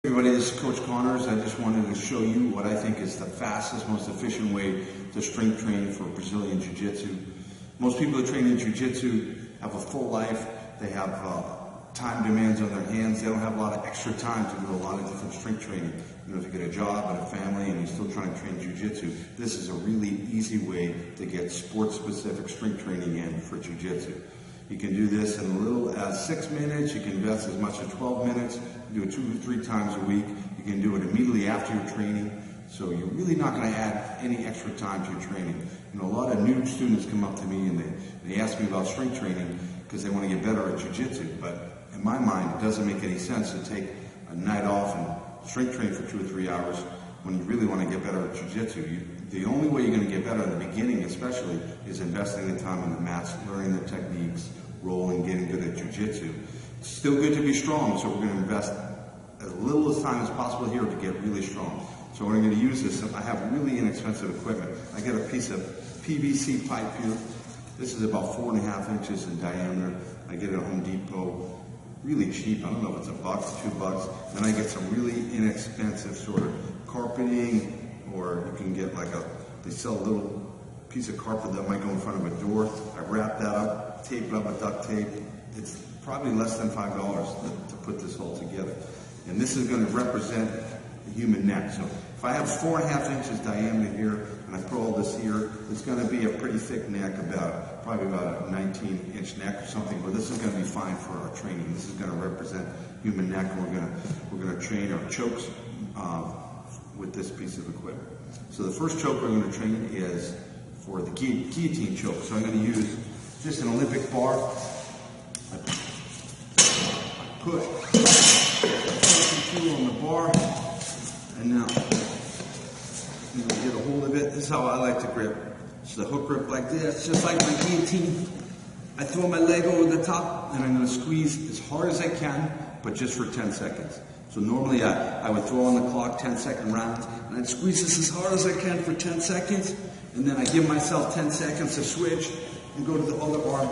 Everybody, this is Coach Connors. I just wanted to show you what I think is the fastest, most efficient way to strength train for Brazilian Jiu Jitsu. Most people that train in Jiu Jitsu have a full life. They have time demands on their hands. They don't have a lot of extra time to do a lot of different strength training. You know, if you get a job and a family and you're still trying to train Jiu Jitsu, this is a really easy way to get sport-specific strength training in for Jiu Jitsu. You can do this in as little as 6 minutes. You can invest as much as 12 minutes. You do it 2 to 3 times a week. You can do it immediately after your training. So you're really not going to add any extra time to your training. You know, a lot of new students come up to me and they ask me about strength training because they want to get better at Jiu Jitsu. But in my mind, it doesn't make any sense to take a night off and strength train for 2 or 3 hours when you really want to get better at Jiu Jitsu. The only way you're going to get better in the beginning especially is investing the time in the mats, learning the techniques, rolling, getting good at Jiu Jitsu. It's still good to be strong, so we're going to invest as little as time as possible here to get really strong. So when I'm going to use this, I have really inexpensive equipment. I get a piece of PVC pipe here. This is about 4.5 inches in diameter. I get it at Home Depot. Really cheap. I don't know if it's $1, $2. Then I get some really inexpensive sort of carpeting, or you can get they sell a little piece of carpet that might go in front of a door. I wrap that up, tape it up with duct tape. It's probably less than $5 to put this all together. And this is going to represent the human neck. So if I have 4.5 inches diameter here, and I put all this here, it's going to be a pretty thick neck, probably about a 19-inch neck or something. But this is going to be fine for our training. This is going to represent human neck, and we're going to train our chokes with this piece of equipment. So the first choke we're going to train is for the guillotine choke. So I'm going to use just an Olympic bar. I put on the bar, and now you get a hold of it. This is how I like to grip. It's the hook grip like this, just like my guillotine. I throw my leg over the top, and I'm going to squeeze as hard as I can, but just for 10 seconds. So normally I would throw on the clock 10-second rounds, and I'd squeeze this as hard as I can for 10 seconds, and then I give myself 10 seconds to switch and go to the other arm.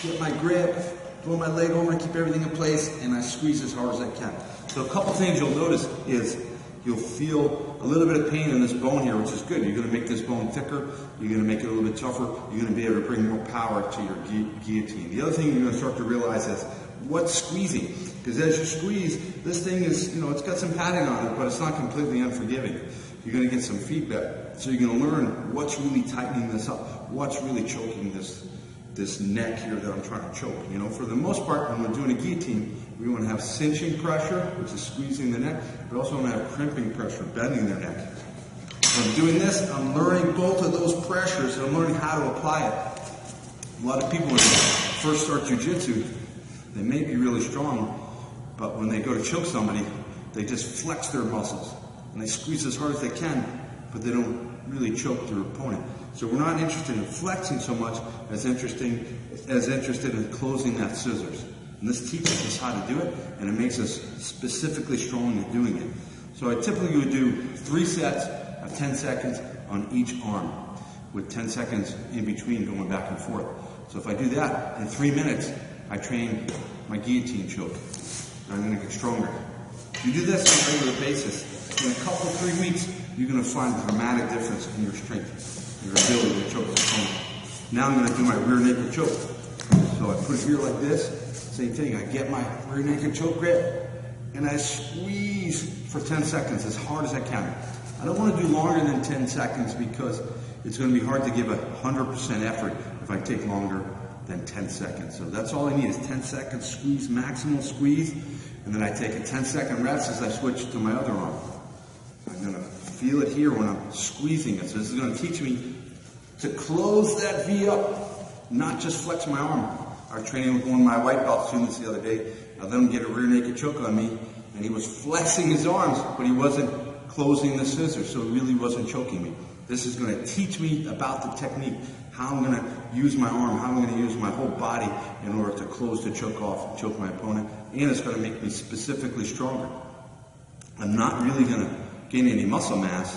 Get my grip, throw my leg over and keep everything in place, and I squeeze as hard as I can. So a couple things you'll notice is you'll feel a little bit of pain in this bone here, which is good. You're going to make this bone thicker. You're going to make it a little bit tougher. You're going to be able to bring more power to your guillotine. The other thing you're going to start to realize is what's squeezing. Because as you squeeze, this thing is, it's got some padding on it, but it's not completely unforgiving. You're going to get some feedback. So you're going to learn what's really tightening this up, what's really choking this neck here that I'm trying to choke. For the most part, when we're doing a guillotine, we want to have cinching pressure, which is squeezing the neck, but also want to have crimping pressure, bending their neck. So I'm doing this, I'm learning both of those pressures, and I'm learning how to apply it. A lot of people, when they first start Jiu Jitsu, they may be really strong, but when they go to choke somebody, they just flex their muscles, and they squeeze as hard as they can, but they don't really choke their opponent. So we're not interested in flexing so much as interested in closing that scissors. And this teaches us how to do it, and it makes us specifically strong in doing it. So I typically would do 3 sets of 10 seconds on each arm, with 10 seconds in between going back and forth. So if I do that in 3 minutes, I train my guillotine choke. And I'm going to get stronger. If you do this on a regular basis, in a couple, 3 weeks, you're going to find a dramatic difference in your strength, your ability to choke the opponent. Now I'm going to do my rear naked choke. So I put it here like this. Same thing. I get my rear naked choke grip, and I squeeze for 10 seconds as hard as I can. I don't want to do longer than 10 seconds because it's going to be hard to give 100% effort if I take longer than 10 seconds. So that's all I need is 10 seconds squeeze, maximal squeeze, and then I take a 10-second rest as I switch to my other arm. I'm going to feel it here when I'm squeezing it. So this is going to teach me to close that V up, not just flex my arm. I was training with one of my white belt students the other day. I let him get a rear naked choke on me, and he was flexing his arms, but he wasn't closing the scissors, so he really wasn't choking me. This is going to teach me about the technique, how I'm going to use my arm, how I'm going to use my whole body in order to close the choke off and choke my opponent, and it's going to make me specifically stronger. I'm not really going to gain any muscle mass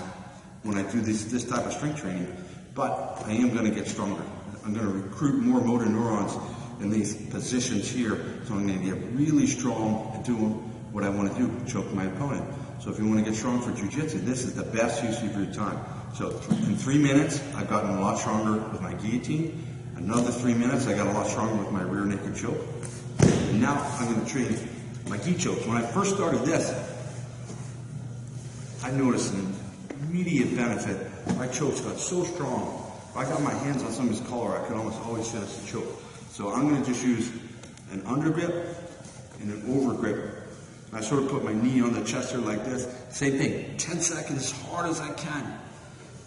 when I do this type of strength training, but I am going to get stronger. I'm going to recruit more motor neurons in these positions here, so I'm going to get really strong at doing what I want to do, choke my opponent. So if you want to get strong for Jiu-Jitsu, this is the best use of your time. So in 3 minutes, I've gotten a lot stronger with my guillotine. Another 3 minutes, I got a lot stronger with my rear naked choke. And now I'm going to train my gi chokes. When I first started this, I noticed an immediate benefit. My chokes got so strong. If I got my hands on somebody's collar, I could almost always finish the choke. So I'm going to just use an undergrip and an overgrip. I sort of put my knee on the chest here like this. Same thing, 10 seconds as hard as I can.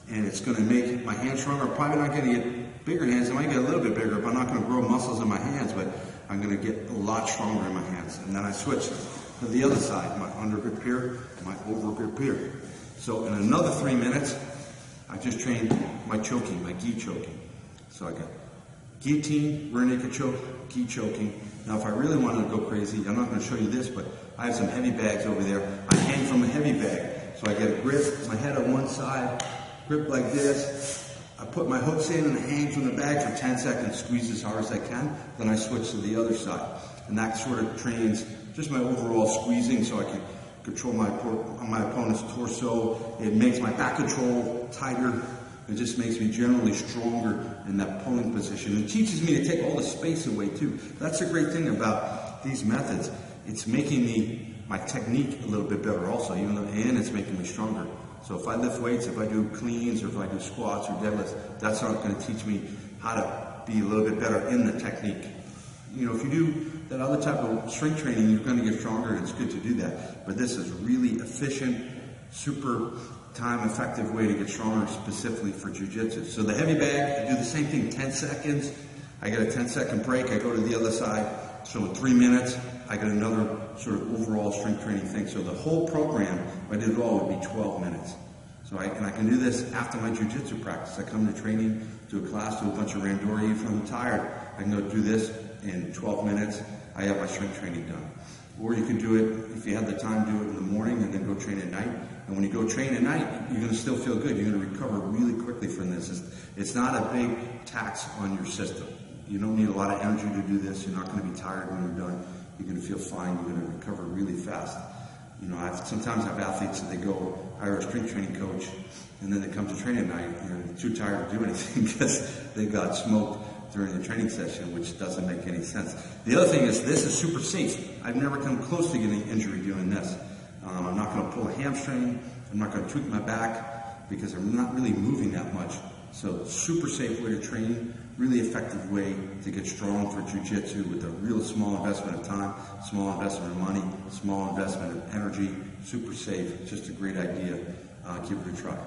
And it's going to make my hands stronger. I'm probably not going to get bigger hands. I might get a little bit bigger, but I'm not going to grow muscles in my hands, but I'm going to get a lot stronger in my hands. And then I switch to the other side, my undergrip here, my overgrip here. So in another 3 minutes, I just trained my choking, my gi choking. So I got guillotine, rear naked choke, gi choking. Now if I really wanted to go crazy, I'm not going to show you this, but I have some heavy bags over there. I hang from a heavy bag. So I get a grip, my head on one side, grip like this. I put my hooks in and I hang from the bag for 10 seconds, squeeze as hard as I can. Then I switch to the other side. And that sort of trains just my overall squeezing so I can control my opponent's torso. It makes my back control tighter. It just makes me generally stronger in that pulling position. It teaches me to take all the space away too. That's the great thing about these methods. It's making my technique a little bit better also, and it's making me stronger. So if I lift weights, if I do cleans, or if I do squats or deadlifts, that's not going to teach me how to be a little bit better in the technique. If you do that other type of strength training, you're going to get stronger, and it's good to do that. But this is a really efficient, super time-effective way to get stronger specifically for Jiu-Jitsu. So the heavy bag, I do the same thing, 10 seconds. I get a 10-second break. I go to the other side. So in 3 minutes, I get another sort of overall strength training thing. So the whole program, if I did it all, would be 12 minutes. So I can do this after my Jiu-Jitsu practice. I come to training, do a class, do a bunch of randori. If I'm tired, I can go do this in 12 minutes. I have my strength training done. Or you can do it, if you have the time, do it in the morning and then go train at night. And when you go train at night, you're going to still feel good. You're going to recover really quickly from this. It's not a big tax on your system. You don't need a lot of energy to do this. You're not going to be tired when you're done. You're going to feel fine. You're going to recover really fast. Sometimes I have athletes that they go hire a strength training coach, and then they come to train at night and they're too tired to do anything because they got smoked during the training session, which doesn't make any sense. The other thing is this is super safe. I've never come close to getting injury doing this. I'm not going to pull a hamstring. I'm not going to tweak my back because I'm not really moving that much. So super safe way to train, really effective way to get strong for Jiu-Jitsu with a real small investment of time, small investment of money, small investment of energy, super safe, just a great idea. Give it a try.